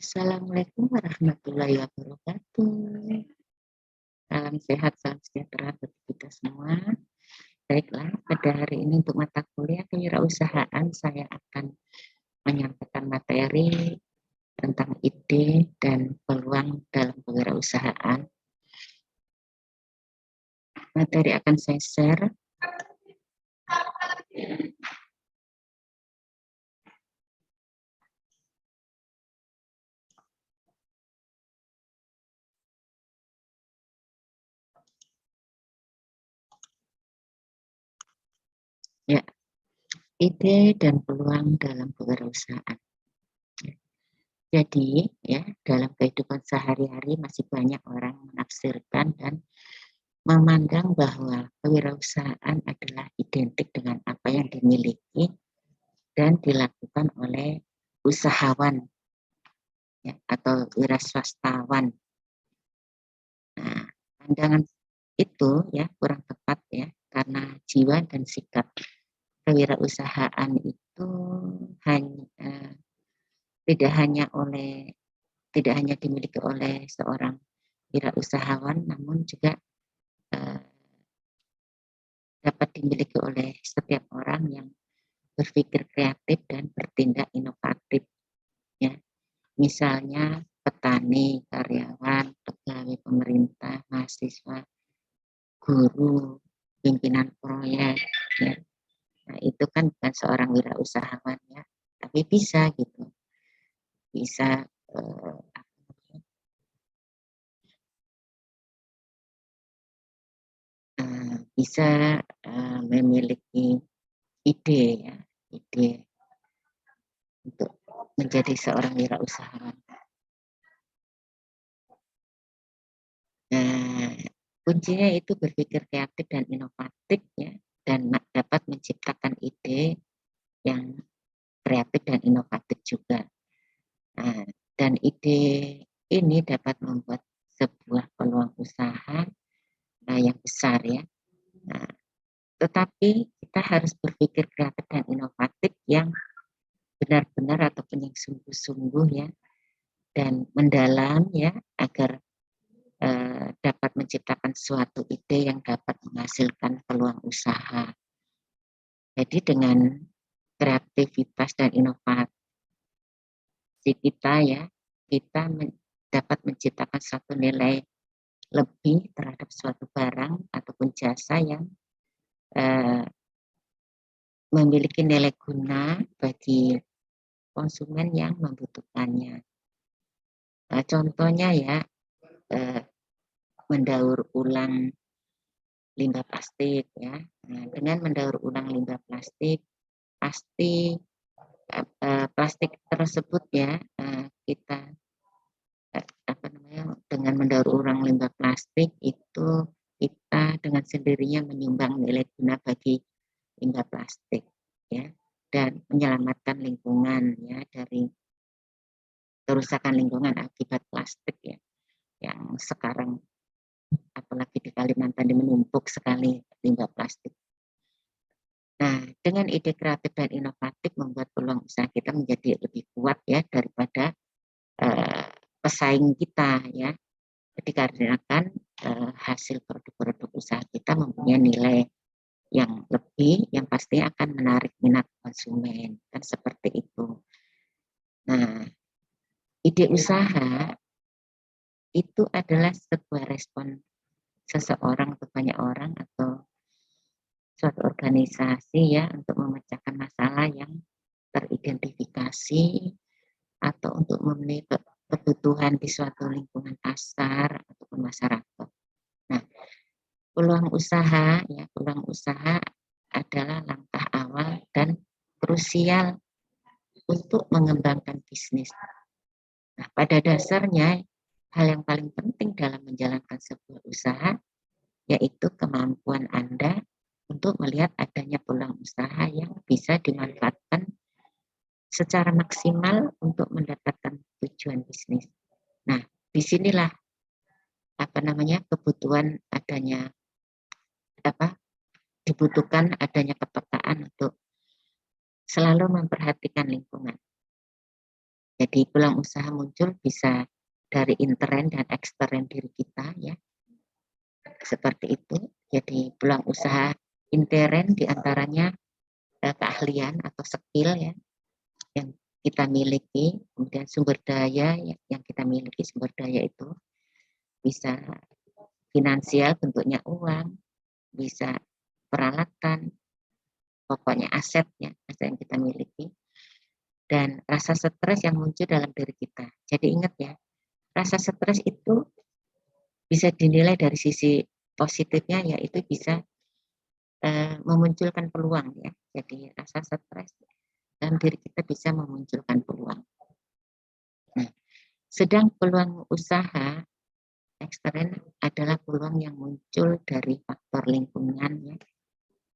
Assalamualaikum warahmatullahi wabarakatuh. Salam sehat, salam sejahtera bagi kita semua. Baiklah, pada hari ini untuk mata kuliah kewirausahaan saya akan menyampaikan materi tentang ide dan peluang dalam kewirausahaan. Materi akan saya share. Ya, ide dan peluang dalam kewirausahaan. Jadi, ya, dalam kehidupan sehari-hari masih banyak orang menafsirkan dan memandang bahwa kewirausahaan adalah identik dengan apa yang dimiliki dan dilakukan oleh usahawan, ya, atau wiraswastawan. Nah, pandangan itu ya kurang tepat ya, karena jiwa dan sikap kewirausahaan itu hanya tidak hanya dimiliki oleh seorang wirausahawan, namun juga dapat dimiliki oleh setiap orang yang berpikir kreatif dan bertindak inovatif. Ya, misalnya petani, karyawan, pegawai pemerintah, mahasiswa, guru, pimpinan proyek. Ya. Nah, itu kan bukan seorang wirausahawan ya, tapi bisa gitu, bisa bisa memiliki ide ya, ide untuk menjadi seorang wirausahawan. Nah, kuncinya itu berpikir kreatif dan inovatif ya, dan dapat menciptakan ide yang kreatif dan inovatif juga. Nah, dan ide ini dapat membuat sebuah peluang usaha yang besar ya. Nah, tetapi kita harus berpikir kreatif dan inovatif yang benar-benar ataupun yang sungguh-sungguh ya, dan mendalam ya, agar dapat menciptakan suatu ide yang dapat menghasilkan peluang usaha. Jadi dengan kreativitas dan inovasi kita ya, kita dapat menciptakan suatu nilai lebih terhadap suatu barang ataupun jasa yang memiliki nilai guna bagi konsumen yang membutuhkannya. Contohnya ya, mendaur ulang limbah plastik ya. Nah, dengan mendaur ulang limbah plastik, pasti plastik tersebut ya, kita dengan mendaur ulang limbah plastik itu kita dengan sendirinya menyumbang nilai guna bagi limbah plastik ya, dan menyelamatkan lingkungan ya dari kerusakan lingkungan akibat plastik ya, yang sekarang apalagi di Kalimantan ini menumpuk sekali limbah plastik. Nah, dengan ide kreatif dan inovatif membuat peluang usaha kita menjadi lebih kuat ya daripada pesaing kita ya. Dikarenakan hasil produk-produk usaha kita mempunyai nilai yang lebih, yang pasti akan menarik minat konsumen, kan seperti itu. Nah, ide usaha itu adalah sebuah respon seseorang atau banyak orang atau suatu organisasi ya untuk memecahkan masalah yang teridentifikasi atau untuk memenuhi kebutuhan di suatu lingkungan pasar ataupun masyarakat. Nah, peluang usaha ya, peluang usaha adalah langkah awal dan krusial untuk mengembangkan bisnis. Nah, pada dasarnya hal yang paling penting dalam menjalankan sebuah usaha yaitu kemampuan Anda untuk melihat adanya peluang usaha yang bisa dimanfaatkan secara maksimal untuk mendapatkan tujuan bisnis. Nah, disinilah kebutuhan adanya dibutuhkan adanya kepekaan untuk selalu memperhatikan lingkungan. Jadi peluang usaha muncul bisa dari intern dan ekstern diri kita ya. Seperti itu. Jadi peluang usaha intern diantaranya keahlian atau skill ya yang kita miliki, kemudian sumber daya yang kita miliki, sumber daya itu bisa finansial bentuknya uang, bisa peralatan, pokoknya aset ya, aset yang kita miliki, dan rasa stres yang muncul dalam diri kita. Jadi ingat ya, rasa stres itu bisa dinilai dari sisi positifnya, yaitu bisa memunculkan peluang ya. Jadi rasa stres dalam diri kita bisa memunculkan peluang. Nah, sedang peluang usaha ekstern adalah peluang yang muncul dari faktor lingkungan ya,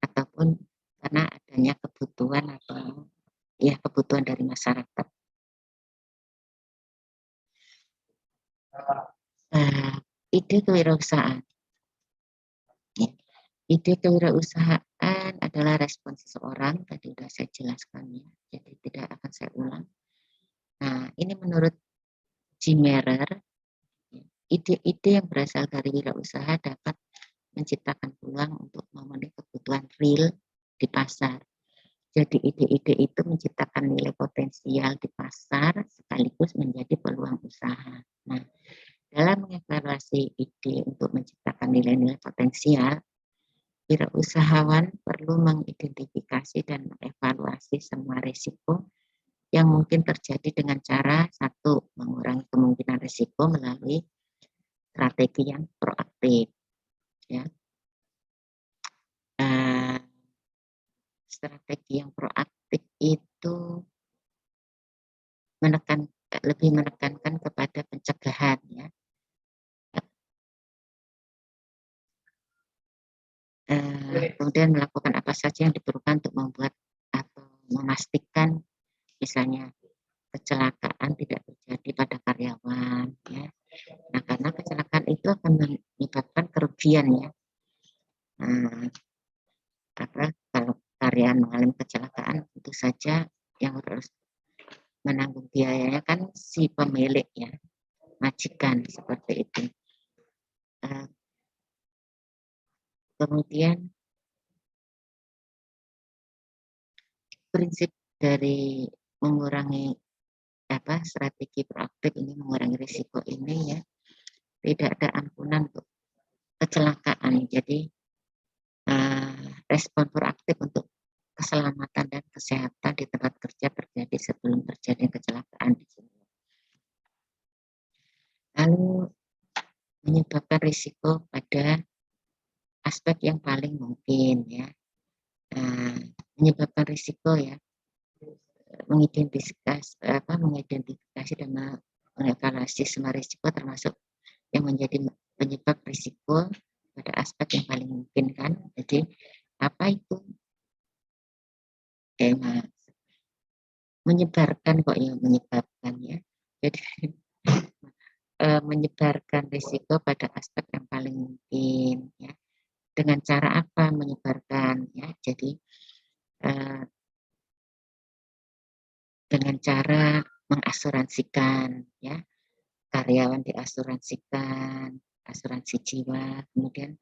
ataupun karena adanya kebutuhan atau ya kebutuhan dari masyarakat. Ide kewirausahaan. Ya. Ide kewirausahaan adalah respon seseorang, tadi sudah saya jelaskan ya, jadi tidak akan saya ulang. Nah, ini menurut Jim Merer, ide-ide yang berasal dari wirausaha dapat menciptakan peluang untuk memenuhi kebutuhan real di pasar. Jadi ide-ide itu menciptakan nilai potensial di pasar sekaligus menjadi peluang usaha. Nah, dalam mengevaluasi ide untuk menciptakan nilai-nilai potensial, wirausahawan perlu mengidentifikasi dan mengevaluasi semua risiko yang mungkin terjadi dengan cara satu, mengurangi kemungkinan risiko melalui strategi yang proaktif. Ya. Strategi yang proaktif itu lebih menekankan kepada pencegahan ya. Kemudian melakukan apa saja yang diperlukan untuk membuat atau memastikan misalnya kecelakaan tidak terjadi pada karyawan ya. Nah, karena kecelakaan itu akan menyebabkan kerugian ya. Kalau karyawan mengalami kecelakaan tentu saja yang harus menanggung biayanya kan si pemilik ya, majikan seperti itu. Kemudian prinsip dari mengurangi strategi proaktif ini, mengurangi risiko ini ya, tidak ada ampunan untuk kecelakaan. Jadi respon proaktif untuk keselamatan dan kesehatan di tempat kerja terjadi sebelum terjadi kecelakaan di sini. Lalu menyebabkan risiko pada aspek yang paling mungkin ya. Menyebabkan risiko ya, mengidentifikasi dan mengevaluasi semua risiko termasuk yang menjadi penyebab risiko pada aspek yang paling mungkin kan. Jadi apa itu? Menyebarkan kok ya, menyebabkan ya. Jadi menyebarkan risiko pada aspek yang paling mungkin ya. Dengan cara apa menyebarkan ya? Jadi dengan cara mengasuransikan ya, karyawan diasuransikan, asuransi jiwa, kemudian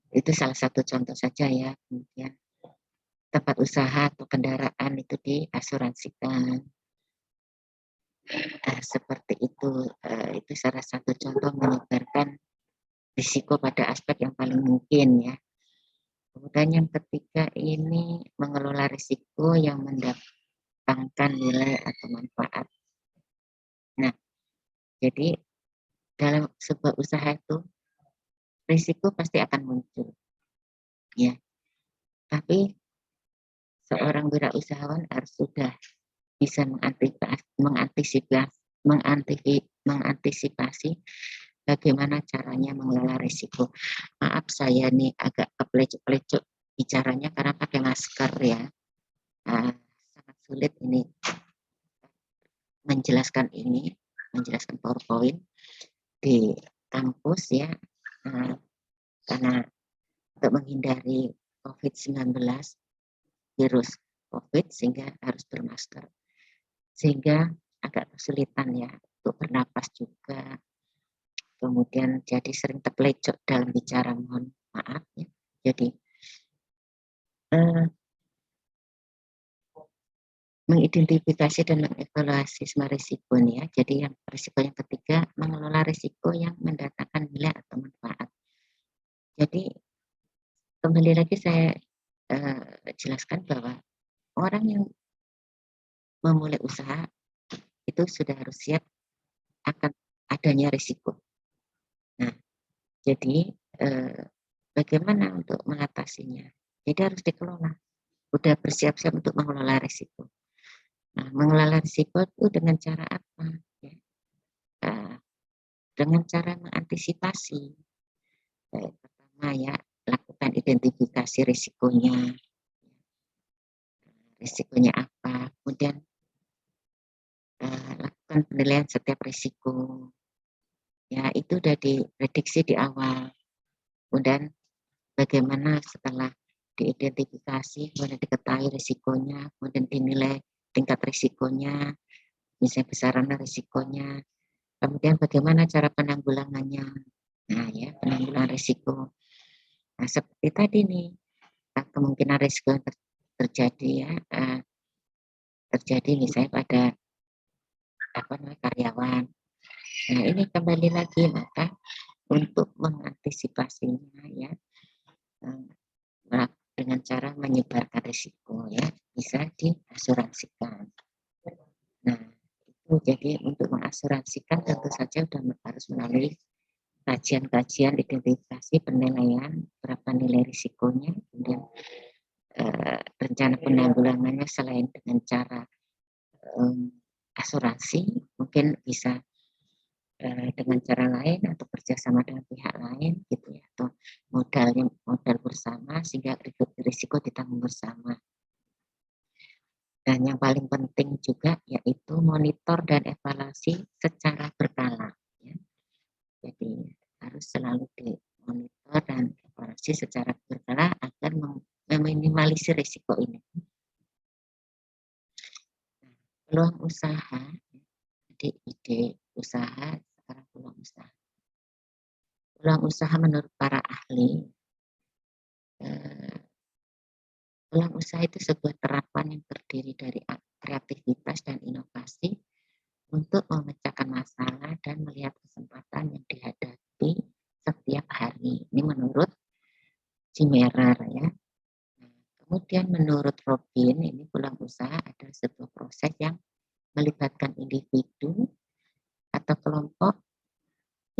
itu salah satu contoh saja ya. Kemudian tempat usaha atau kendaraan itu diasuransikan. Seperti itu salah satu contoh menyebarkan risiko pada aspek yang paling mungkin ya. Kemudian yang ketiga ini mengelola risiko yang mendatangkan nilai atau manfaat. Nah, jadi dalam sebuah usaha itu risiko pasti akan muncul, ya. Tapi seorang wirausahawan harus sudah bisa mengantisipasi bagaimana caranya mengelola risiko. Maaf saya nih agak kepelecuk-pelecuk bicaranya karena pakai masker ya. Sangat sulit ini menjelaskan PowerPoint di kampus ya, karena untuk menghindari COVID-19, virus COVID, sehingga harus bermasker. sehingga agak kesulitan ya untuk bernapas juga. Kemudian jadi sering terplecok dalam bicara, mohon maaf ya. Jadi mengidentifikasi dan mengevaluasi semua risiko nih ya. Jadi yang risiko yang ketiga, mengelola risiko yang mendatangkan nilai atau manfaat. Jadi kembali lagi saya jelaskan bahwa orang yang memulai usaha itu sudah harus siap akan adanya risiko. Nah, jadi bagaimana untuk mengatasinya? Jadi harus dikelola. Udah bersiap-siap untuk mengelola risiko. Nah, mengelola risiko itu dengan cara apa? Ya, dengan cara mengantisipasi. Pertama ya, lakukan identifikasi risikonya. Risikonya apa? Kemudian lakukan penilaian setiap risiko. Ya, itu sudah diprediksi di awal. Kemudian bagaimana setelah diidentifikasi, kemudian diketahui risikonya, kemudian dinilai tingkat risikonya, misalnya besaran risikonya, kemudian bagaimana cara penanggulangannya. Nah ya, penanggulangan risiko. Nah seperti tadi nih, kemungkinan risiko yang terjadi ya, terjadi misalnya pada karyawan. Nah ini kembali lagi, maka untuk mengantisipasinya ya, dengan cara menyebarkan risiko ya, bisa diasuransikan. Nah itu jadi untuk mengasuransikan tentu saja sudah harus melalui kajian-kajian identifikasi penilaian berapa nilai risikonya, kemudian rencana penanggulangannya selain dengan cara asuransi, mungkin bisa dengan cara lain atau kerjasama dengan pihak lain gitu ya, atau modal bersama sehingga risiko ditanggung bersama. Dan yang paling penting juga yaitu monitor dan evaluasi secara berkala. Ya. Jadi harus selalu dimonitor dan evaluasi secara berkala agar meminimalisir risiko ini. Peluang usaha, jadi ide usaha, sekarang peluang usaha. Peluang usaha menurut para ahli, peluang usaha itu sebuah terapan yang terdiri dari kreativitas dan inovasi untuk memecahkan masalah dan melihat kesempatan yang dihadapi setiap hari. Ini menurut Cimerer ya. Kemudian menurut Robin, ini peluang usaha adalah sebuah proses yang melibatkan individu atau kelompok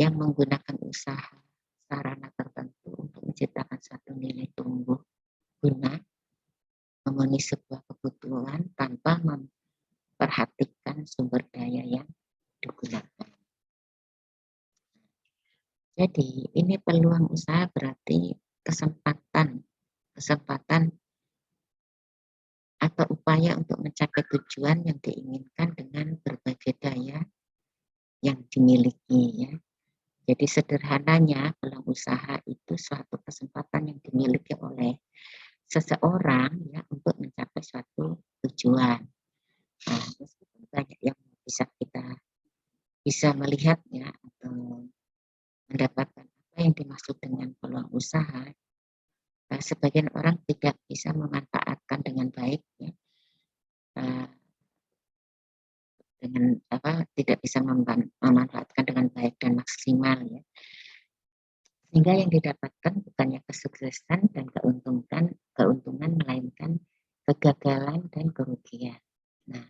yang menggunakan usaha sarana tertentu untuk menciptakan suatu nilai tumbuh guna memenuhi sebuah kebutuhan tanpa memperhatikan sumber daya yang digunakan. Jadi ini peluang usaha berarti kesempatan atau upaya untuk mencapai tujuan yang diinginkan dengan berbagai daya yang dimiliki ya. Jadi sederhananya peluang usaha itu suatu kesempatan yang dimiliki oleh seseorang ya untuk mencapai suatu tujuan. Nah, meskipun banyak yang bisa melihatnya atau mendapatkan apa yang dimaksud dengan peluang usaha, sebagian orang tidak bisa memanfaatkan dengan baik ya. Tidak bisa memanfaatkan dengan baik dan maksimal ya. Sehingga yang didapatkan bukannya kesuksesan dan keuntungan melainkan kegagalan dan kerugian. Nah,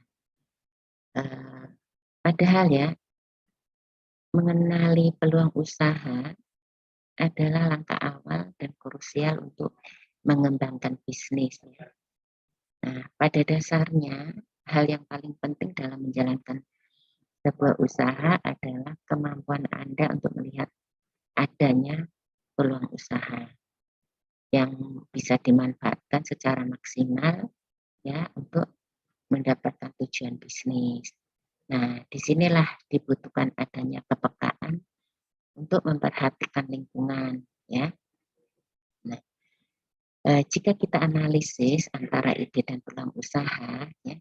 padahal ya mengenali peluang usaha adalah langkah awal dan krusial untuk mengembangkan bisnis. Nah, pada dasarnya hal yang paling penting dalam menjalankan sebuah usaha adalah kemampuan Anda untuk melihat adanya peluang usaha yang bisa dimanfaatkan secara maksimal ya untuk mendapatkan tujuan bisnis. Nah, disinilah dibutuhkan adanya kepekaan untuk memperhatikan lingkungan ya. Nah, jika kita analisis antara ide dan peluang usaha ya,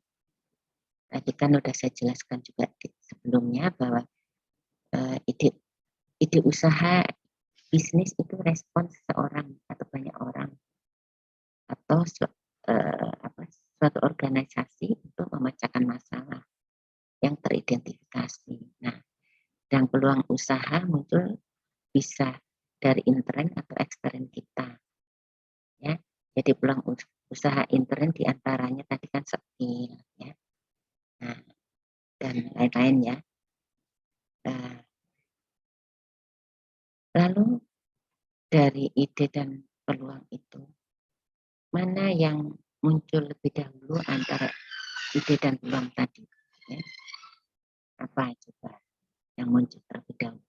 tadi kan udah saya jelaskan juga sebelumnya bahwa ide usaha bisnis itu respons seseorang atau banyak orang atau suatu organisasi untuk memecahkan masalah yang teridentifikasi. Nah, dan peluang usaha muncul bisa dari intern atau ekstern kita, ya. Jadi peluang usaha intern diantaranya tadi kan skill, ya. Nah, dan lain-lain ya. Lalu dari ide dan peluang itu, mana yang muncul lebih dahulu antara ide dan peluang tadi? Ya? Apa coba yang muncul terlebih dahulu?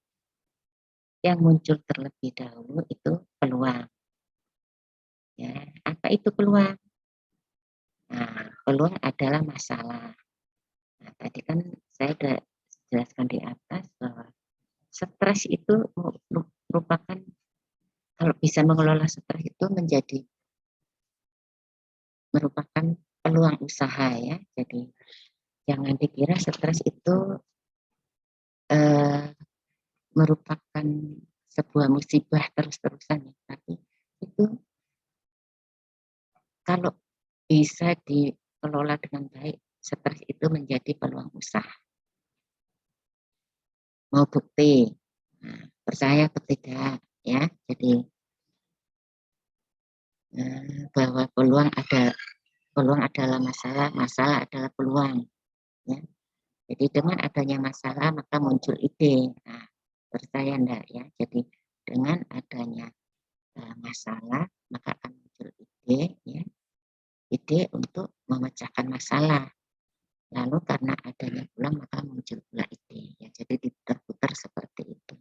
Yang muncul terlebih dahulu itu peluang. Ya, apa itu peluang? Nah, peluang adalah masalah. Nah, tadi kan saya sudah jelaskan di atas bahwa stres itu merupakan, kalau bisa mengelola stres itu merupakan peluang usaha ya. Jadi jangan dikira stres itu merupakan sebuah musibah terus-terusan ya. Tapi itu kalau bisa dikelola dengan baik, stres itu menjadi peluang usaha. Mau bukti, nah, percaya atau tidak ya. Jadi bahwa peluang adalah masalah, masalah adalah peluang. Ya. Jadi dengan adanya masalah maka muncul ide. Nah, percaya enggak ya? Jadi dengan adanya masalah maka akan muncul ide, ya. Ide untuk memecahkan masalah. Lalu karena adanya peluang maka muncul pula ide. Ya. Jadi diputar-putar seperti itu.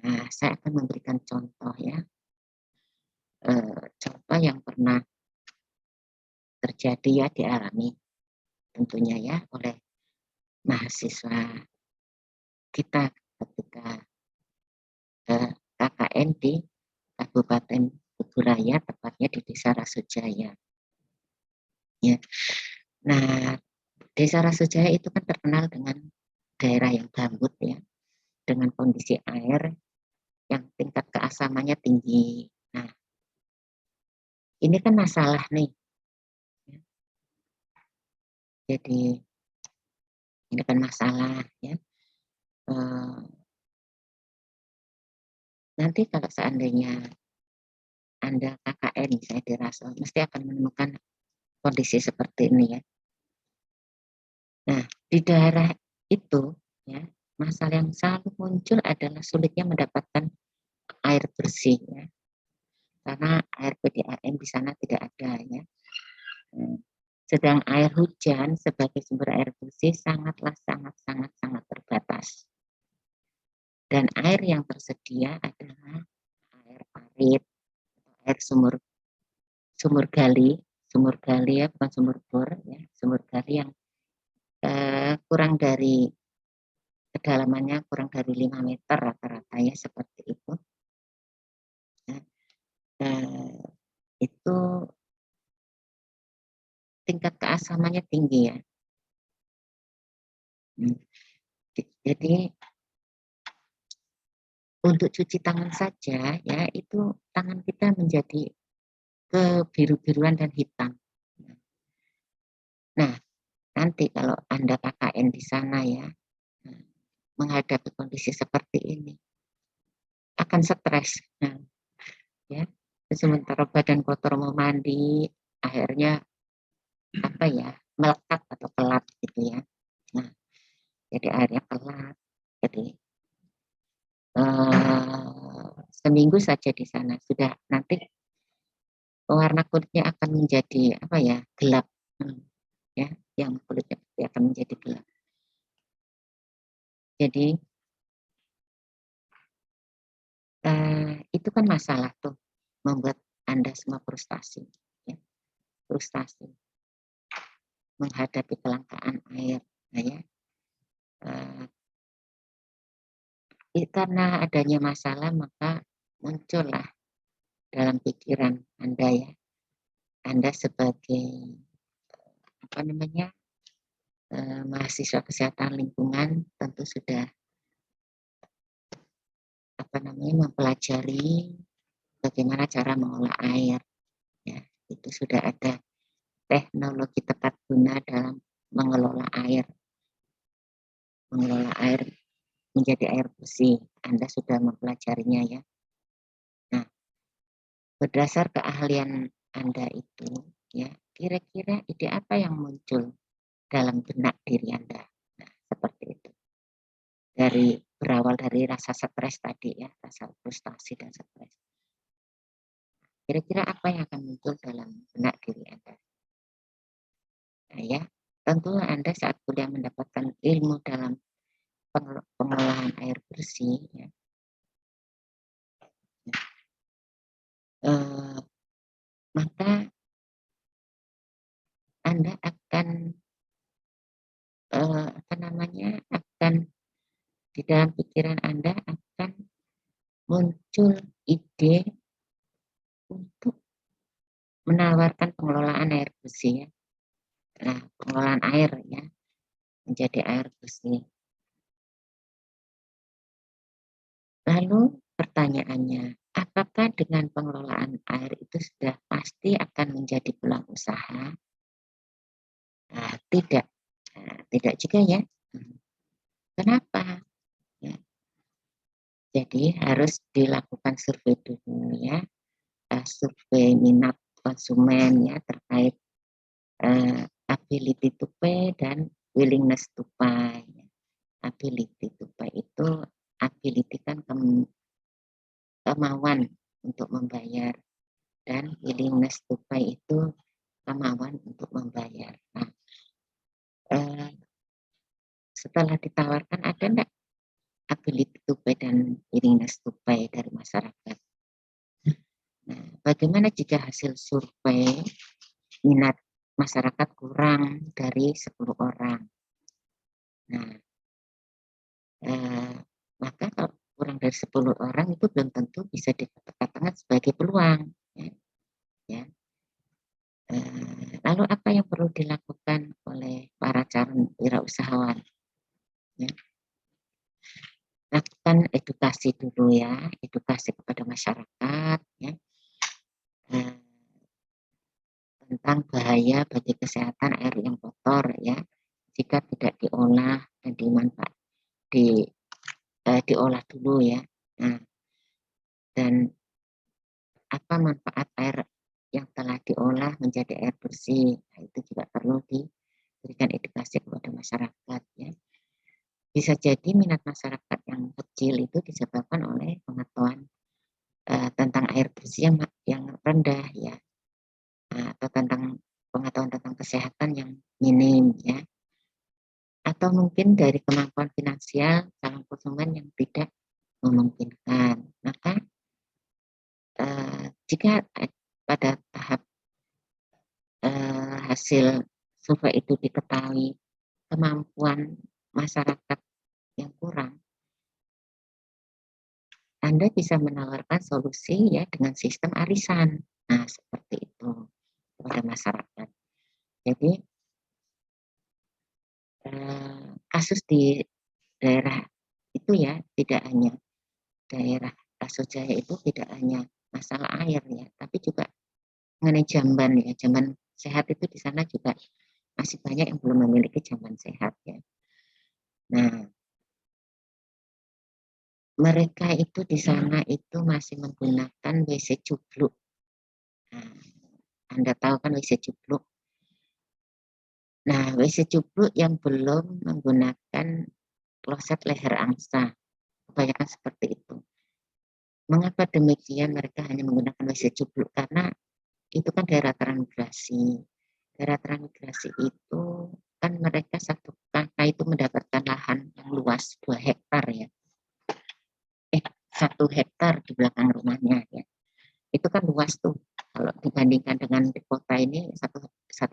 Nah, saya akan memberikan contoh ya. Contoh yang pernah terjadi ya, dialami tentunya ya oleh mahasiswa kita ketika KKN di Kabupaten Kuburaya, tepatnya di Desa Rasujaya. Ya. Nah, Desa Rasujaya itu kan terkenal dengan daerah yang gambut ya, dengan kondisi air yang tingkat keasamannya tinggi. Nah, ini kan masalah nih. Jadi ini kan masalah ya. Nanti kalau seandainya Anda KKN misalnya di Raso, mesti akan menemukan kondisi seperti ini ya. Nah, di daerah itu ya, masalah yang selalu muncul adalah sulitnya mendapatkan air bersih ya. Karena air PDAM di sana tidak ada ya. Sedang air hujan sebagai sumber air bersih sangat terbatas. Dan air yang tersedia adalah air parit, air sumur gali ya, bukan sumur bor ya, sumur gali yang kedalamannya kurang dari 5 meter rata-ratanya seperti itu. Nah, itu tingkat keasamannya tinggi ya. Jadi untuk cuci tangan saja ya itu tangan kita menjadi kebiru-biruan dan hitam. Nah, nanti kalau Anda KKN di sana ya, menghadapi kondisi seperti ini akan stres. Nah, ya, sementara badan kotor mau mandi, akhirnya melekat atau kelat gitu ya. Nah, jadi airnya kelat. Jadi seminggu saja di sana sudah nanti warna kulitnya akan menjadi gelap, ya, yang kulitnya akan menjadi gelap. Jadi itu kan masalah tuh, membuat Anda semua frustasi, ya. Frustasi menghadapi kelangkaan air, nah, ya. Karena adanya masalah maka muncullah dalam pikiran Anda ya, Anda sebagai mahasiswa kesehatan lingkungan tentu sudah mempelajari bagaimana cara mengolah air, ya. Itu sudah ada teknologi tepat guna dalam mengelola air menjadi air bersih. Anda sudah mempelajarinya, ya. Nah, berdasar keahlian Anda itu, ya, kira-kira ide apa yang muncul dalam benak diri Anda? Nah, seperti itu. Berawal dari rasa stres tadi, ya, rasa frustasi dan stres. Kira-kira apa yang akan muncul dalam benak diri Anda? Nah, ya, tentu Anda saat kuliah mendapatkan ilmu dalam pengolahan air bersih, ya, maka Anda akan akan di dalam pikiran Anda akan muncul ide untuk menawarkan pengelolaan air bersih, ya. Nah, pengelolaan air, ya, menjadi air bersih. Lalu pertanyaannya, apakah dengan pengelolaan air itu sudah pasti akan menjadi peluang usaha? Nah, tidak. Nah, tidak juga, ya. Kenapa? Ya. Jadi harus dilakukan survei dulu, ya. Survei minat konsumen, ya, terkait ability to pay dan willingness to buy. Ability to pay itu ability kan kemauan untuk membayar, dan willingness to pay itu kemauan untuk membayar. Nah, setelah ditawarkan ada enggak ability to pay dan willingness to pay dari masyarakat? Nah, bagaimana jika hasil survei minat masyarakat kurang dari 10 orang? Nah, maka kalau kurang dari 10 orang itu belum tentu bisa dikatakan sebagai peluang, ya. Ya. Lalu apa yang perlu dilakukan oleh para calon wirausahawan? Ya. Lakukan edukasi dulu, ya, edukasi kepada masyarakat, ya, tentang bahaya bagi kesehatan air yang kotor, ya, jika tidak diolah dan diolah dulu, ya. Nah, dan apa manfaat air yang telah diolah menjadi air bersih? Nah, itu juga perlu diberikan edukasi kepada masyarakat, ya. Bisa jadi minat masyarakat yang kecil itu disebabkan oleh pengetahuan tentang air bersih yang rendah, ya, atau pengetahuan tentang kesehatan yang minim, ya, atau mungkin dari kemampuan finansial calon konsumen yang tidak memungkinkan. Maka jika pada tahap hasil survei itu diketahui kemampuan masyarakat yang kurang, Anda bisa menawarkan solusi, ya, dengan sistem arisan. Nah, seperti itu kepada masyarakat. Jadi kasus di daerah itu, ya, tidak hanya daerah Rasojaya itu tidak hanya masalah air, ya, tapi juga mengenai jamban, ya. Jamban sehat itu di sana juga masih banyak yang belum memiliki jamban sehat, ya. Nah, mereka itu di sana itu masih menggunakan WC cubluk. Nah, Anda tahu kan WC cubluk? Nah, WC cubluk yang belum menggunakan kloset leher angsa, kebanyakan seperti itu. Mengapa demikian mereka hanya menggunakan WC cubluk? Karena itu kan daerah transmigrasi. Daerah transmigrasi itu kan mereka satu kakak itu mendapatkan lahan yang luas 2 hektar, ya. 1 hektar di belakang rumahnya, ya. Itu kan luas tuh. Kalau dibandingkan dengan di kota ini, satu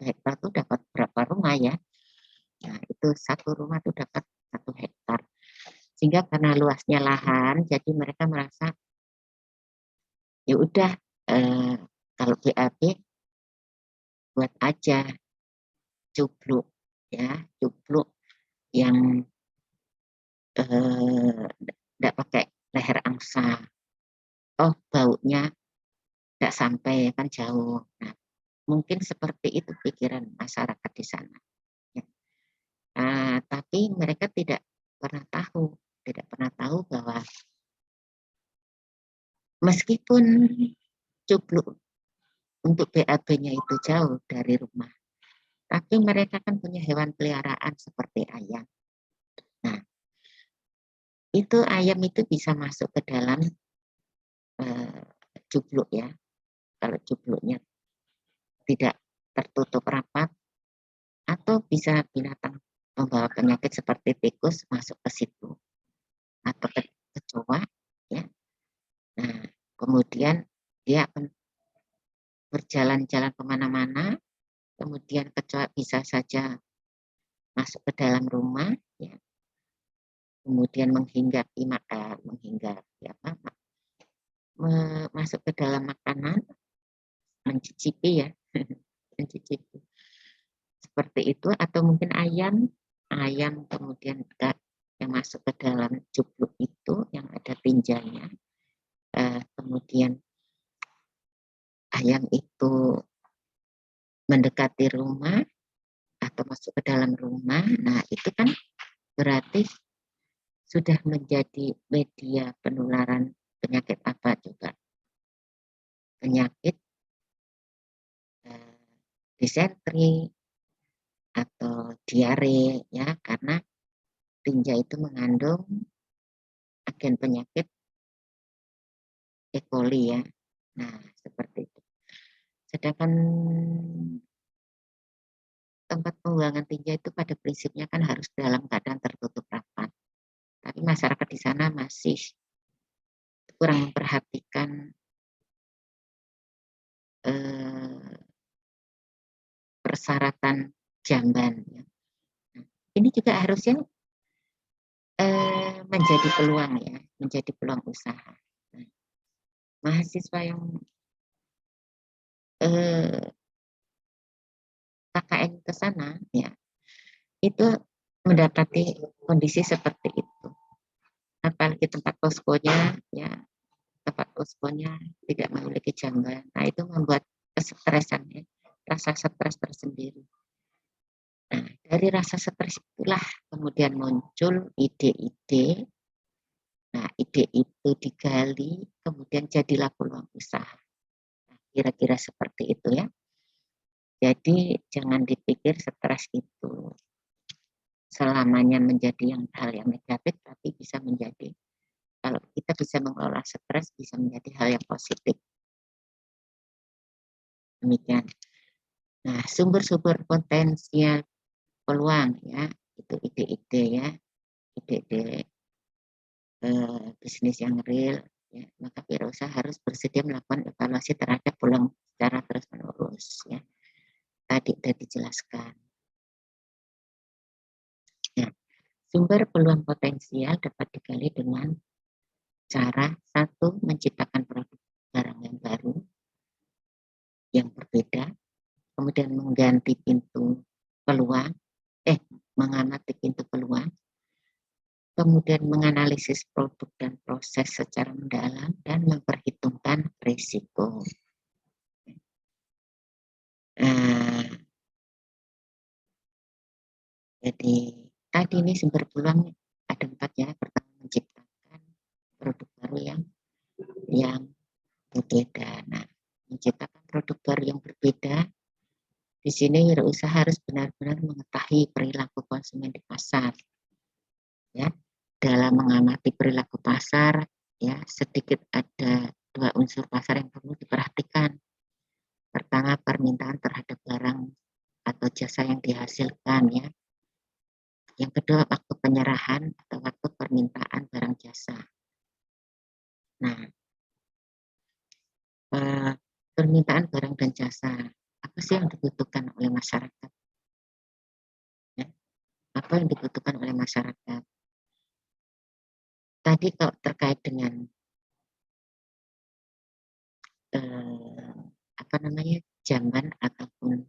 hektar tuh dapat berapa rumah, ya. Nah, itu satu rumah tuh dapat 1 hektar. Sehingga karena luasnya lahan, jadi mereka merasa, ya udah, kalau BAB buat aja cubluk, ya, cupluk yang nggak pakai leher angsa. Oh, baunya nggak sampai, kan jauh. Nah, mungkin seperti itu pikiran masyarakat di sana. Ya. Tapi mereka tidak pernah tahu bahwa meskipun cupluk untuk BAB-nya itu jauh dari rumah, tapi mereka kan punya hewan peliharaan seperti ayam. Nah, itu ayam itu bisa masuk ke dalam cupluk ya. Kalau cupluknya tidak tertutup rapat, atau bisa binatang membawa penyakit seperti tikus masuk ke situ atau kecoa ya. Nah, kemudian dia akan berjalan-jalan kemana-mana, kemudian kecoa bisa saja masuk ke dalam rumah ya, kemudian masuk ke dalam makanan, mencicipi ya, mencicipi seperti itu, atau mungkin ayam kemudian yang masuk ke dalam cupluk itu yang ada tinjanya, kemudian ayam itu mendekati rumah atau masuk ke dalam rumah. Nah, itu kan berarti sudah menjadi media penularan penyakit apa juga? Penyakit disentri atau diare ya, karena tinja itu mengandung agen penyakit E. coli ya. Nah, seperti itu. Sedangkan tempat pembuangan tinja itu pada prinsipnya kan harus dalam keadaan tertutup rapat. Tapi masyarakat di sana masih kurang memperhatikan persyaratan jamban. Ya. Nah, ini juga harusnya menjadi peluang ya, menjadi peluang usaha. Nah, mahasiswa yang KKN ke sana ya, itu mendapati kondisi seperti itu. Apalagi tempat poskonya ya, tempat poskonya tidak memiliki jamban. Nah, itu membuat kesetresan ya, rasa stres tersendiri. Nah, dari rasa stres itulah kemudian muncul ide-ide. Nah, ide itu digali, kemudian jadilah peluang usaha. Nah, kira-kira seperti itu ya. Jadi jangan dipikir stres itu selamanya menjadi hal yang negatif, tapi bisa menjadi, kalau kita bisa mengelola stres, bisa menjadi hal yang positif. Demikian. Nah, sumber-sumber potensial peluang ya, itu ide-ide ya, ide-ide bisnis yang real, ya, maka wirausaha harus bersedia melakukan evaluasi terhadap peluang secara terus-menerus. Ya. Tadi sudah dijelaskan. Ya. Sumber peluang potensial dapat digali dengan cara satu, menciptakan produk barang yang baru, yang berbeda, kemudian mengganti pintu peluang, mengamati pintu peluang, kemudian menganalisis produk dan proses secara mendalam, dan memperhitungkan risiko. Jadi tadi ini sumber peluang ada 4 ya. Pertama, menciptakan produk baru yang berbeda. Nah, menciptakan produk baru yang berbeda, di sini wirausaha harus benar-benar mengetahui perilaku konsumen di pasar. Ya, dalam mengamati perilaku pasar, ya sedikit ada 2 unsur pasar yang perlu diperhatikan. Pertama, permintaan terhadap barang atau jasa yang dihasilkan ya. Yang kedua, waktu penyerahan atau waktu permintaan barang jasa. Nah, permintaan barang dan jasa, apa sih yang dibutuhkan oleh masyarakat? Ya, apa yang dibutuhkan oleh masyarakat? Tadi kalau terkait dengan jamban ataupun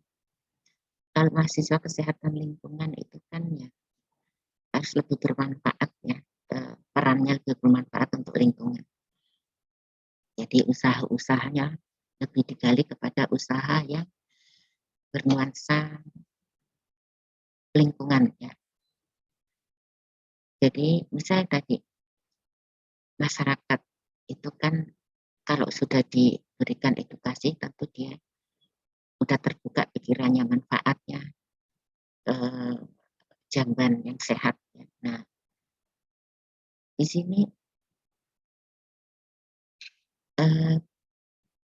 kalau mahasiswa kesehatan lingkungan itu kan ya harus lebih bermanfaat ya, perannya lebih bermanfaat untuk lingkungan. Jadi usaha-usahanya lebih digali kepada usaha yang bernuansa lingkungan ya. Jadi misalnya tadi masyarakat itu kan kalau sudah diberikan edukasi tentu dia udah terbuka pikirannya manfaatnya jamban yang sehat ya. Nah, di sini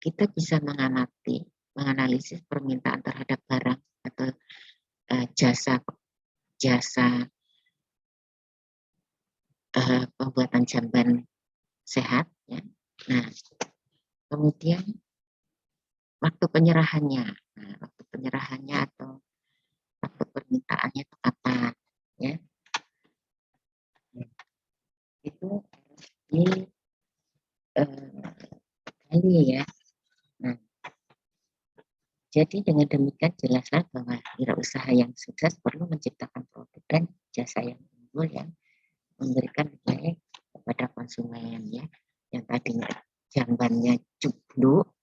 kita bisa mengamati, menganalisis permintaan terhadap barang atau jasa pembuatan jamban sehat ya. Nah, kemudian waktu penyerahannya. Nah, waktu penyerahannya atau waktu permintaannya itu apa ya. Itu di kali ya. Nah, jadi dengan demikian jelaslah bahwa wirausaha yang sukses perlu menciptakan produk dan jasa yang unggul yang memberikan nilai kepada konsumen ya. Yang tadinya jambannya cukup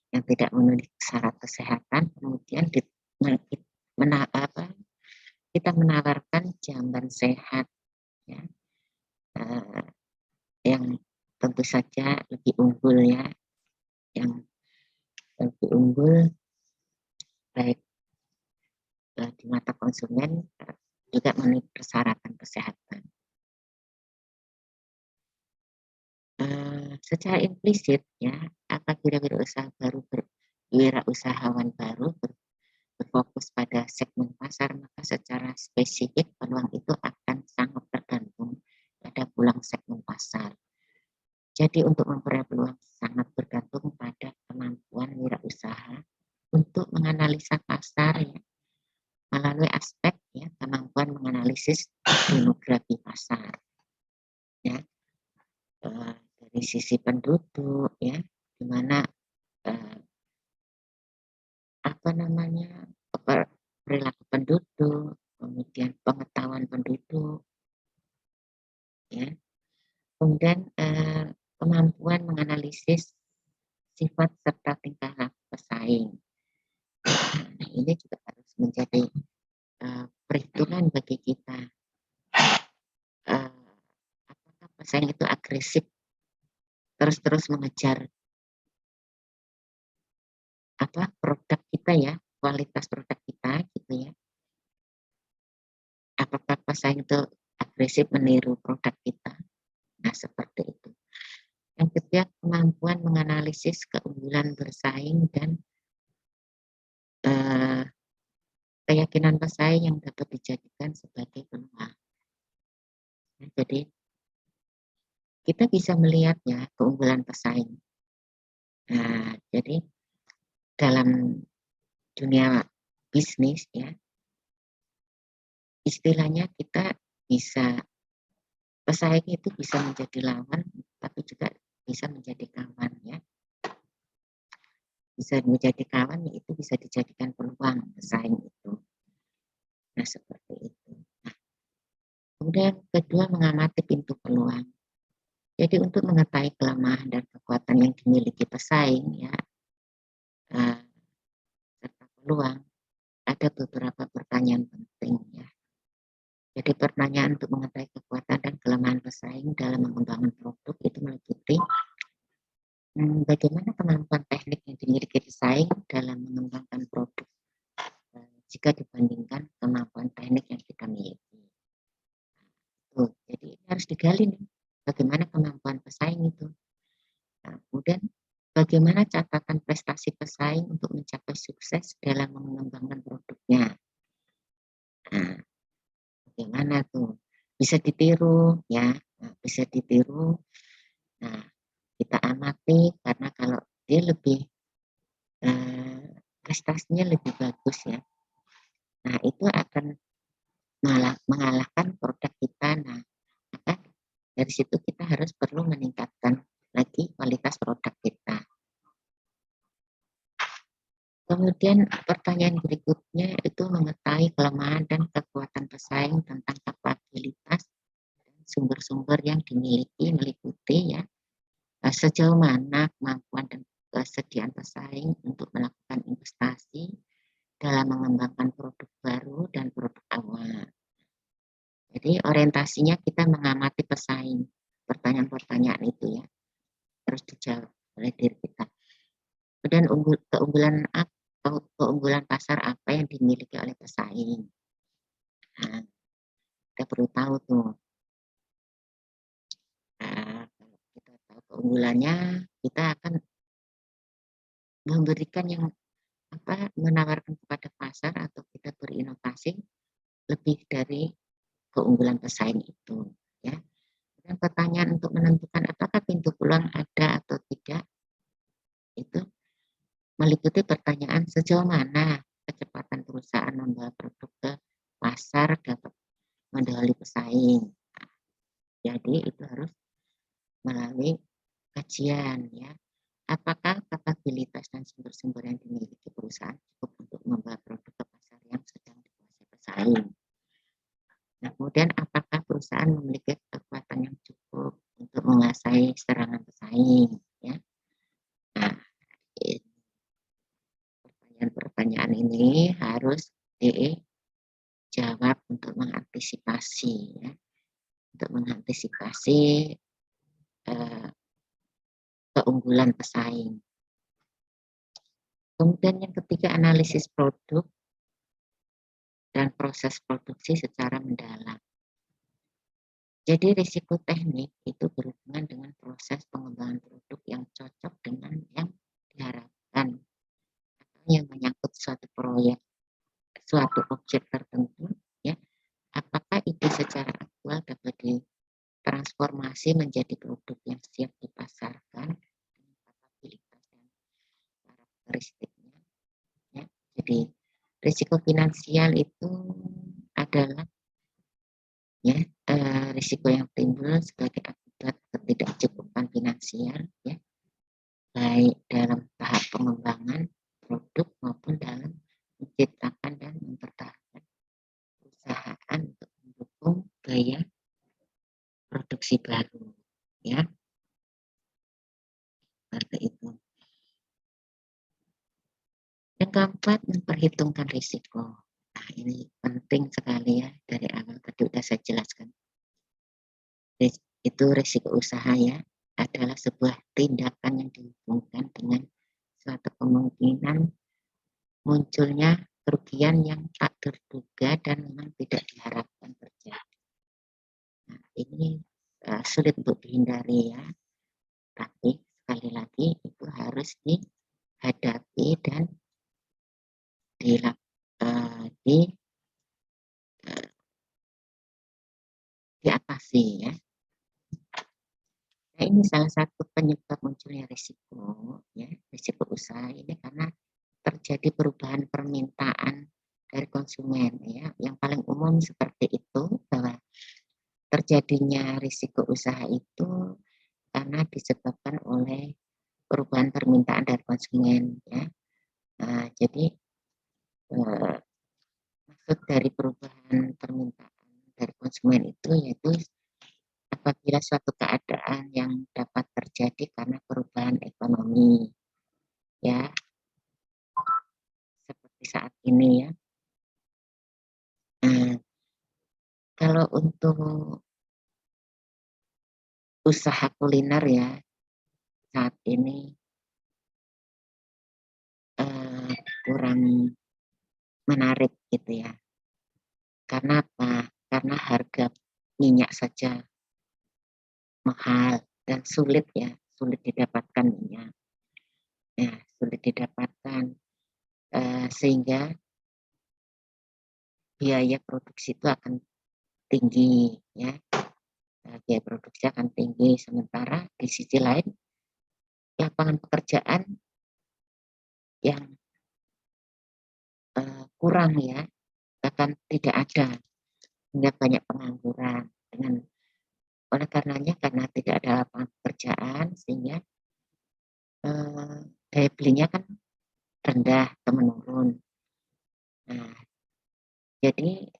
yang tidak memenuhi syarat kesehatan, kemudian kita menawarkan jamban sehat ya, yang tentu saja lebih unggul ya, yang lebih unggul baik di mata konsumen juga memenuhi persyaratan kesehatan. Secara implisit ya, apabila wirausahawan baru berfokus pada segmen pasar, maka secara spesifik peluang itu akan sangat tergantung pada pulang segmen pasar. Jadi untuk memperoleh peluang sangat bergantung pada kemampuan wirausaha untuk menganalisa pasar ya, melalui aspek ya kemampuan menganalisis demografi pasar ya, dari sisi penduduk ya, di mana perilaku penduduk, kemudian pengetahuan penduduk ya, kemudian kemampuan menganalisis sifat serta tingkah laku pesaing. Nah, ini juga harus menjadi perhitungan bagi kita. Apakah pesaing itu agresif, terus mengejar produk kita ya, kualitas produk kita gitu ya. Apakah pesaing itu agresif meniru produk kita? Nah, seperti itu. Yang ketiga, kemampuan menganalisis keunggulan bersaing dan keyakinan pesaing yang dapat dijadikan sebagai peluang. Nah, jadi kita bisa melihat ya keunggulan pesaing. Nah, jadi dalam dunia bisnis ya, istilahnya kita bisa pesaing itu bisa menjadi lawan, tapi juga bisa menjadi kawan ya. Bisa menjadi kawan, yaitu bisa dijadikan peluang pesaing itu. Nah, seperti itu. Nah, kemudian kedua, mengamati pintu peluang. Jadi untuk mengetahui kelemahan dan kekuatan yang dimiliki pesaing ya, serta peluang, ada beberapa pertanyaan penting ya. Jadi pertanyaan untuk mengetahui kekuatan dan kelemahan pesaing dalam mengembangkan produk itu meliputi bagaimana kemampuan teknik yang dimiliki pesaing dalam mengembangkan produk jika dibandingkan kemampuan teknik yang kita miliki. Jadi harus digali nih, bagaimana kemampuan pesaing itu. Nah, kemudian bagaimana catatan prestasi pesaing untuk mencapai sukses dalam mengembangkan produknya. Nah, bagaimana tuh? Bisa ditiru ya, bisa ditiru. Nah, kita amati karena kalau dia lebih prestasinya lebih bagus ya. Nah, itu akan mengalahkan produk kita. Nah, maka dari situ kita harus perlu meningkatkan lagi kualitas produk kita. Kemudian pertanyaan berikutnya itu pesaing tentang kapabilitas dan sumber-sumber yang dimiliki, meliputi ya sejauh mana kemampuan dan kesediaan pesaing untuk melakukan investasi dalam mengembangkan produk baru dan produk awal. Jadi orientasinya kita mengamati pesaing, pertanyaan-pertanyaan itu ya, terus dijawab oleh diri kita. Kemudian keunggulan pasar apa yang dimiliki oleh pesaing. Nah, kita perlu tahu tuh. Nah, kalau kita tahu keunggulannya, kita akan memberikan yang menawarkan kepada pasar atau kita berinovasi lebih dari keunggulan pesaing itu ya. Dan pertanyaan untuk menentukan apakah pintu peluang ada atau tidak itu meliputi pertanyaan sejauh mana kecepatan perusahaan membawa produk ke pasar dapat mendahului pesaing. Jadi itu harus melalui kajian ya. Apakah kapabilitas dan sumber-sumber yang dimiliki perusahaan cukup untuk membawa produk ke pasar yang sedang dikuasai pesaing. Nah, kemudian apakah perusahaan memiliki kekuatan yang cukup untuk menguasai serangan pesaing ya. Nah, pertanyaan-pertanyaan ini harus dijawab untuk mengantisipasi ya. Untuk mengantisipasi keunggulan pesaing. Kemudian yang ketiga, analisis produk dan proses produksi secara mendalam. Jadi risiko teknik itu berhubungan dengan proses pengembangan produk yang cocok dengan yang diharapkan atau yang menyangkut suatu proyek, suatu objek tertentu, ya. Apakah itu secara aktual dapat ditransformasi menjadi produk yang siap dipasarkan dengan kapabilitas dan karakteristiknya, ya. Jadi risiko finansial itu adalah ya risiko yang timbul sebagai akibat ketidakcukupan finansial ya, baik dalam tahap pengembangan produk maupun dalam menciptakan dan mempertahankan perusahaan untuk mendukung gaya produksi baru ya, seperti itu. Yang keempat, memperhitungkan risiko. Nah, ini penting sekali ya, dari awal tadi sudah saya jelaskan. Itu risiko usaha ya, adalah sebuah tindakan yang dihubungkan dengan suatu kemungkinan munculnya kerugian yang tak terduga dan memang tidak diharapkan terjadi. Nah, ini sulit untuk dihindari ya, tapi sekali lagi itu harus dihadapi dan diatasi ya. Nah, ini salah satu penyebab munculnya risiko ya, risiko usaha ini karena terjadi perubahan permintaan dari konsumen ya. Yang paling umum seperti itu, bahwa terjadinya risiko usaha itu karena disebabkan oleh perubahan permintaan dari konsumen ya. Nah, jadi maksud dari perubahan permintaan dari konsumen itu yaitu apabila suatu keadaan yang dapat terjadi karena perubahan ekonomi ya, seperti saat ini ya. Kalau untuk usaha kuliner ya saat ini kurang menarik gitu ya. Karena apa? Karena harga minyak saja mahal dan sulit ya, sulit didapatkan minyak. Ya, sulit didapatkan sehingga biaya produksi itu akan tinggi ya. Biaya produksi akan tinggi, sementara di sisi lain lapangan pekerjaan yang kurang ya, bahkan tidak ada, hingga banyak pengangguran. Oleh karenanya karena tidak ada lapangan pekerjaan sehingga daya belinya kan rendah atau menurun. Nah, jadi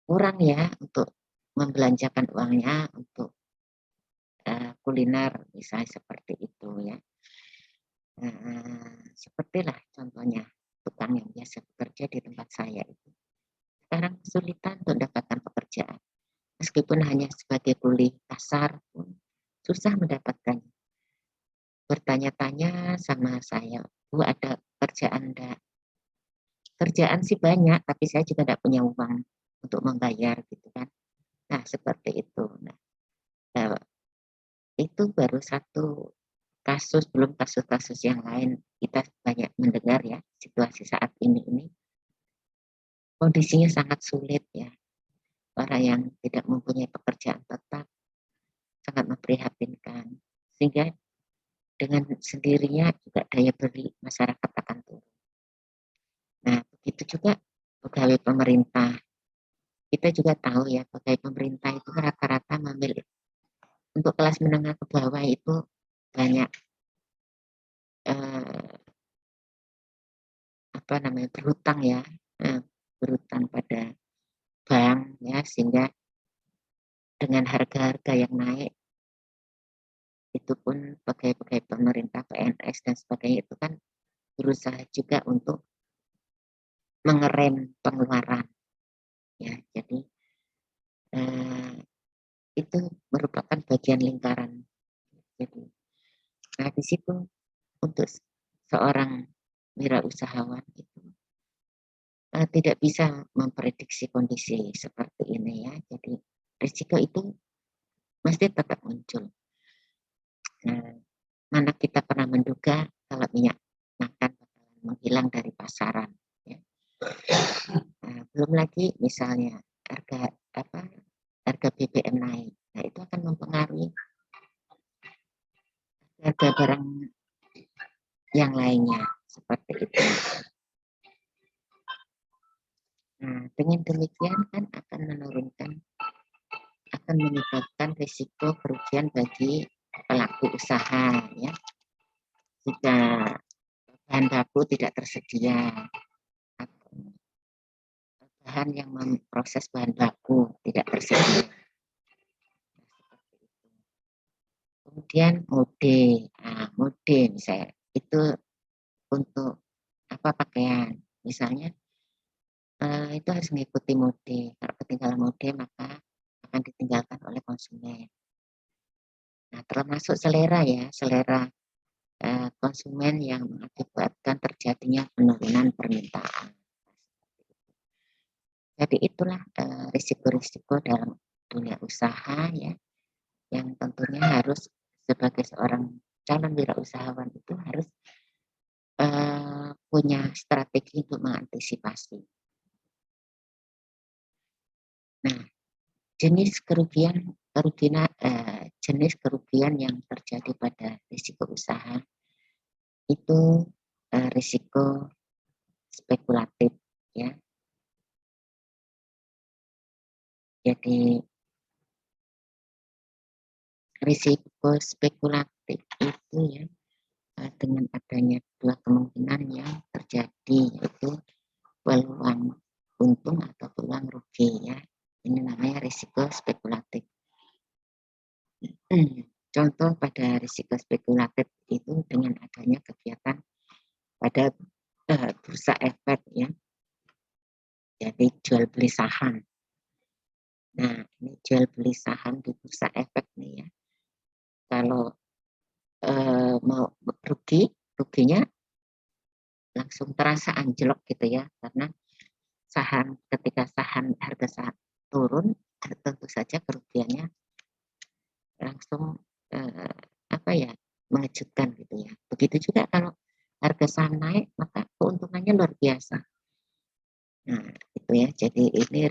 kurang ya untuk membelanjakan uangnya untuk kuliner misalnya seperti itu ya. Sepertilah contohnya tukang yang biasa bekerja di tempat saya itu. Sekarang kesulitan untuk mendapatkan pekerjaan. Meskipun hanya sebagai kuli kasar pun susah mendapatkannya. Bertanya-tanya sama saya, Bu ada kerjaan enggak? Kerjaan sih banyak, tapi saya juga tidak punya uang untuk membayar gitu kan. Nah seperti itu. Nah, itu baru satu kasus, belum kasus-kasus yang lain. Kita banyak mendengar ya situasi saat ini kondisinya sangat sulit ya. Orang yang tidak mempunyai pekerjaan tetap sangat memprihatinkan. Sehingga dengan sendirinya juga daya beli masyarakat akan turun. Nah, begitu juga pegawai pemerintah. Kita juga tahu ya, pegawai pemerintah itu rata-rata memilih untuk kelas menengah ke bawah itu banyak berhutang ya, berhutang pada bank ya, sehingga dengan harga-harga yang naik itu pun pegawai-pegawai pemerintah, PNS dan sebagainya itu kan berusaha juga untuk mengerem pengeluaran ya. Jadi itu merupakan bagian lingkaran. Jadi, nah di situ untuk seorang wirausahawan itu tidak bisa memprediksi kondisi seperti ini ya. Jadi risiko itu mesti tetap muncul. Mana kita pernah menduga kalau minyak makan bakalan menghilang dari pasaran. Ya. Belum lagi misalnya harga BBM naik. Nah itu akan mempengaruhi harga barang yang lainnya seperti itu. Nah, dengan demikian kan akan menyebabkan risiko kerugian bagi pelaku usaha ya. Jika bahan baku tidak tersedia atau bahan yang memproses bahan baku tidak tersedia. Kemudian mode misalnya itu untuk pakaian misalnya itu harus mengikuti mode. Kalau ketinggalan mode maka akan ditinggalkan oleh konsumen. Nah, termasuk selera ya, selera konsumen yang mengakibatkan terjadinya penurunan permintaan. Jadi itulah risiko-risiko dalam dunia usaha ya, yang tentunya harus sebagai seorang calon wirausahawan itu harus punya strategi untuk mengantisipasi. Nah, jenis kerugian yang terjadi pada risiko usaha itu risiko spekulatif ya. Jadi risiko spekulatif itu ya dengan adanya dua kemungkinan yang terjadi, yaitu peluang untung atau peluang rugi ya. Ini namanya risiko spekulatif. Contoh pada risiko spekulatif itu dengan adanya kegiatan pada bursa efek ya. Jadi jual beli saham. Nah, ini jual beli saham di bursa efek nih ya. Kalau mau ruginya langsung terasa anjlok gitu ya, karena ketika harga saham turun, tentu saja kerugiannya langsung mengejutkan gitu ya. Begitu juga kalau harga saham naik, maka keuntungannya luar biasa. Nah, itu ya. Jadi ini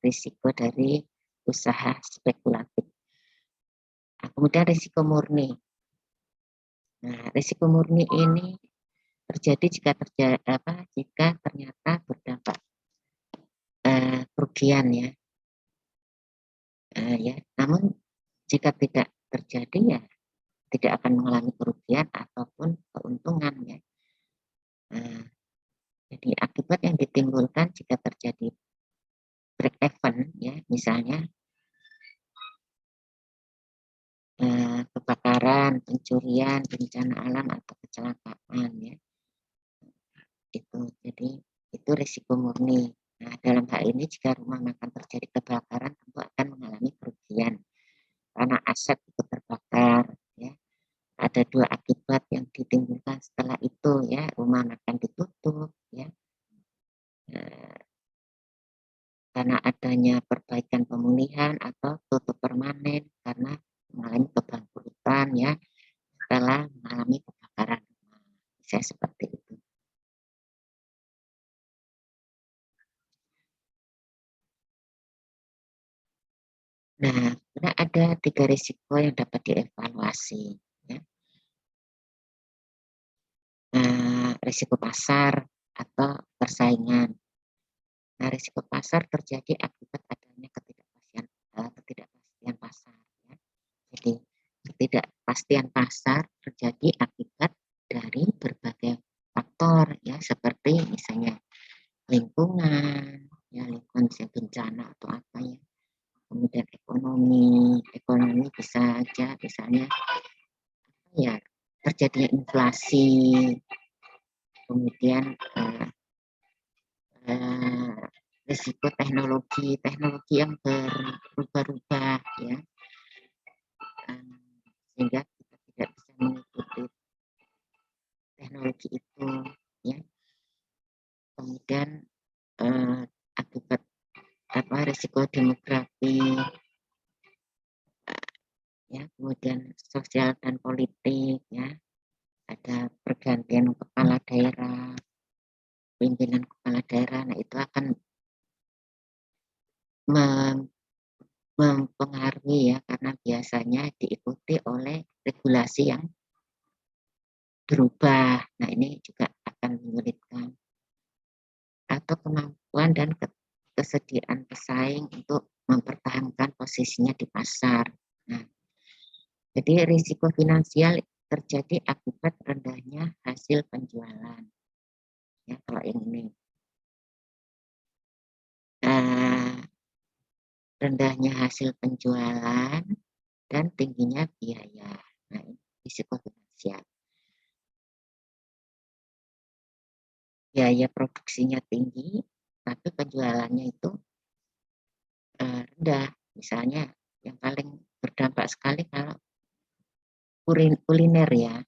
risiko dari usaha spekulatif. Nah, kemudian risiko murni. Nah, risiko murni ini terjadi jika ternyata berdampak kerugian ya. Namun jika tidak terjadi ya tidak akan mengalami kerugian ataupun keuntungan ya. Jadi akibat yang ditimbulkan jika terjadi break even ya, misalnya kebakaran, pencurian, bencana alam atau kecelakaan ya. Itu. Jadi itu risiko murni. Nah, dalam hal ini jika rumah makan terjadi kebakaran tentu akan mengalami kerugian karena aset itu terbakar ya. Ada dua akibat yang ditimbulkan setelah itu ya, rumah makan ditutup ya. Karena adanya perbaikan pemulihan atau tutup permanen karena mengalami kebangkrutan ya setelah mengalami kebakaran rumah. Bisa seperti itu. Nah, ada 3 risiko yang dapat dievaluasi ya. Risiko pasar atau persaingan. Nah, risiko pasar terjadi akibat adanya ketidakpastian pasar ya. Jadi ketidakpastian pasar terjadi akibat dari berbagai faktor ya, seperti misalnya lingkungan ya, lingkungan bisa bencana atau apa ya. Kemudian ekonomi bisa aja misalnya ya terjadinya inflasi, kemudian risiko teknologi yang berubah-ubah ya, sehingga kita tidak bisa mengikuti teknologi itu ya. Kemudian akibat risiko demografi ya, kemudian sosial dan politik ya, ada pergantian kepala daerah, pimpinan kepala daerah, nah itu akan mempengaruhi ya, karena biasanya diikuti oleh regulasi yang berubah. Nah, ini juga akan menyulitkan. Atau kemampuan dan kesediaan pesaing untuk mempertahankan posisinya di pasar. Nah, jadi risiko finansial terjadi akibat rendahnya hasil penjualan. Ya, kalau ini rendahnya hasil penjualan dan tingginya biaya. Nah, ini risiko finansial. Biaya produksinya tinggi, tapi penjualannya itu rendah. Misalnya yang paling berdampak sekali kalau kuliner ya.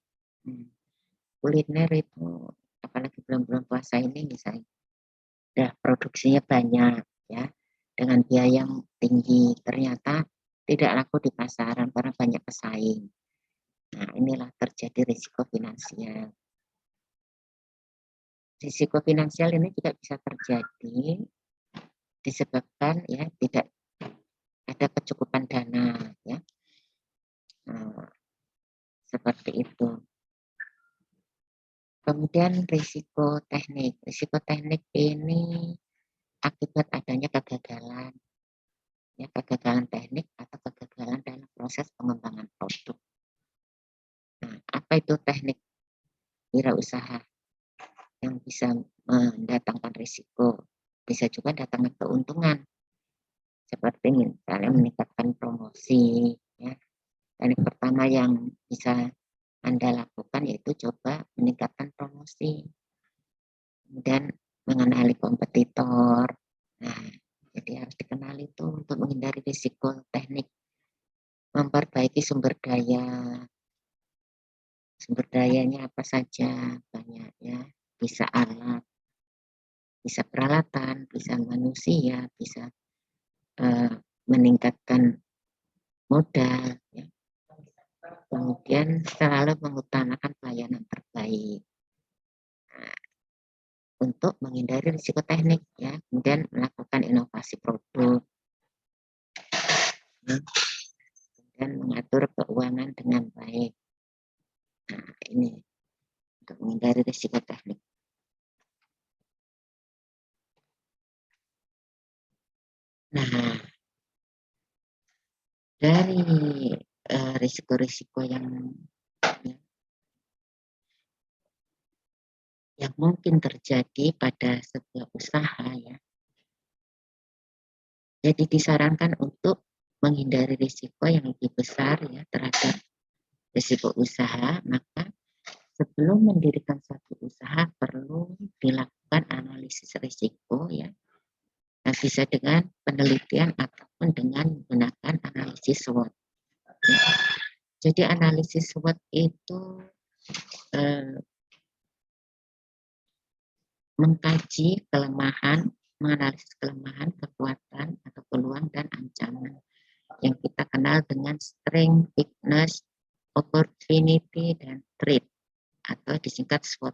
Kuliner itu apalagi bulan-bulan puasa ini misalnya udah produksinya banyak ya dengan biaya yang tinggi, ternyata tidak laku di pasaran karena banyak pesaing. Nah, inilah terjadi risiko finansial. Risiko finansial ini juga bisa terjadi disebabkan ya tidak ada kecukupan dana ya. Seperti itu. Kemudian risiko teknik. Risiko teknik ini akibat adanya kegagalan ya, kegagalan teknik atau kegagalan dalam proses pengembangan produk. Nah, apa itu teknik wirausaha yang bisa mendatangkan risiko? Bisa juga datangkan keuntungan, seperti misalnya meningkatkan promosi. Ya. Teknik pertama yang bisa Anda lakukan yaitu coba meningkatkan promosi, kemudian mengenali kompetitor. Nah, jadi harus dikenali itu untuk menghindari risiko teknik. Memperbaiki sumber daya. Sumber dayanya apa saja, banyak ya. Bisa alat, bisa peralatan, bisa manusia, bisa meningkatkan modal. Ya. Kemudian selalu mengutamakan pelayanan terbaik. Nah, untuk menghindari risiko teknik ya, kemudian melakukan inovasi produk. Dan mengatur keuangan dengan baik. Nah, ini untuk menghindari risiko teknik. Nah, dari risiko-risiko yang mungkin terjadi pada sebuah usaha ya, Jadi disarankan untuk menghindari risiko yang lebih besar ya terhadap risiko usaha, maka sebelum mendirikan suatu usaha perlu dilakukan analisis risiko ya. Nah, bisa dengan penelitian ataupun dengan menggunakan analisis SWOT. Ya. Jadi analisis SWOT itu mengkaji kelemahan, menganalisis kelemahan, kekuatan atau peluang dan ancaman yang kita kenal dengan strength, weakness, opportunity, dan threat atau disingkat SWOT.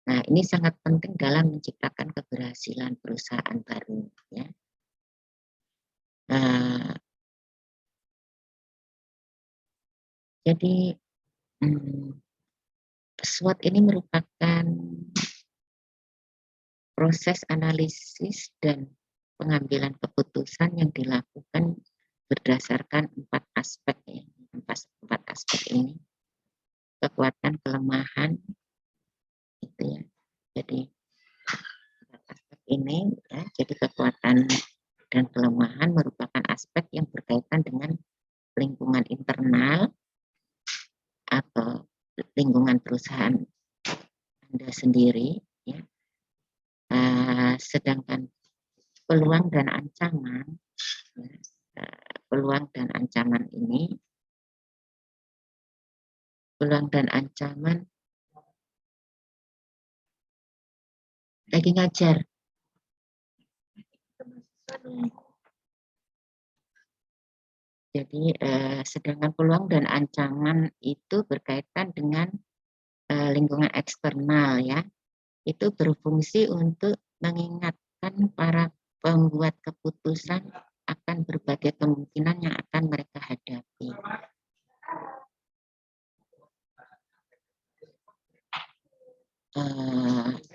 Nah, ini sangat penting dalam menciptakan keberhasilan perusahaan baru. Ya. Jadi SWOT ini merupakan proses analisis dan pengambilan keputusan yang dilakukan berdasarkan 4 aspek ya. 4 aspek ini, kekuatan, kelemahan, itu ya. Jadi 4 aspek ini ya, jadi kekuatan dan kelemahan merupakan aspek yang berkaitan dengan lingkungan internal atau lingkungan perusahaan Anda sendiri ya. Sedangkan peluang dan ancaman ya, peluang dan ancaman ini lagi ngajar. Jadi sedangkan peluang dan ancaman itu berkaitan dengan lingkungan eksternal ya. Itu berfungsi untuk mengingatkan para pembuat keputusan akan berbagai kemungkinan yang akan mereka hadapi.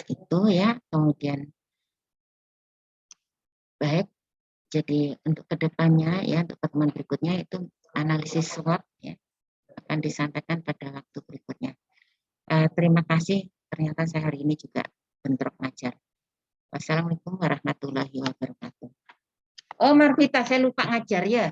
Itu ya, kemudian baik. Jadi untuk kedepannya ya, untuk pertemuan berikutnya itu analisis SWOT ya, akan disampaikan pada waktu berikutnya. Terima kasih, ternyata saya hari ini juga bentrok ngajar. Wassalamualaikum warahmatullahi wabarakatuh. Oh Marvita, saya lupa ngajar ya.